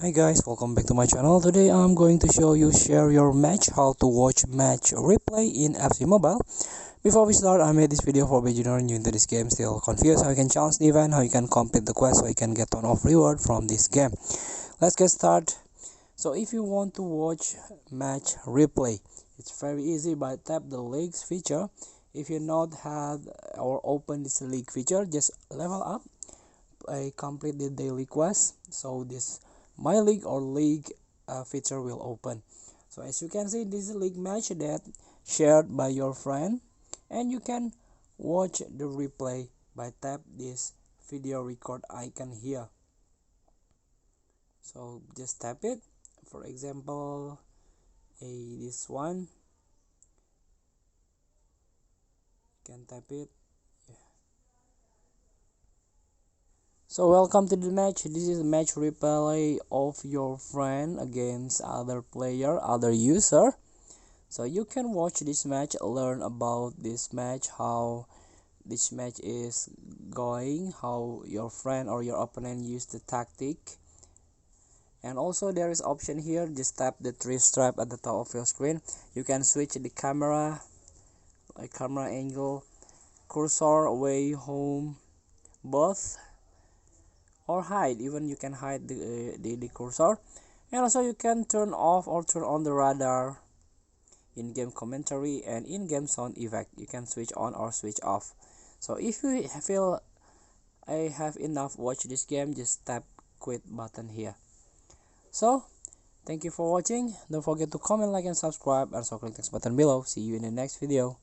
Hi guys, welcome back to my channel. Today I'm going to show you share your match, how to watch match replay in FC Mobile. Before we start, I made this video for beginner new into this game, still confused how you can chance the event, how you can complete the quest, so you can get ton of reward from this game. Let's get started. So if you want to watch match replay, it's very easy by tap the leagues feature. If you not had or open this league feature, just level up, complete the daily quest, so this my league or league feature will open. So as you can see, this is a league match that shared by your friend, and you can watch the replay by tap this video record icon here. So just tap it. For example, this one, you can tap it. So welcome to the match. This is a match replay of your friend against other player, other user. So you can watch this match, learn about this match, how this match is going, how your friend or your opponent used the tactic. And also there is option here, just tap the three stripe at the top of your screen. You can switch the camera, like camera angle, cursor, away, home, both, or hide. Even you can hide the cursor. And also you can turn off or turn on the radar, in-game commentary, and in-game sound effect. You can switch on or switch off. So if you feel I have enough watch this game, just tap quit button here. So thank you for watching. Don't forget to comment, like, and subscribe, and also click this button below. See you in the next video.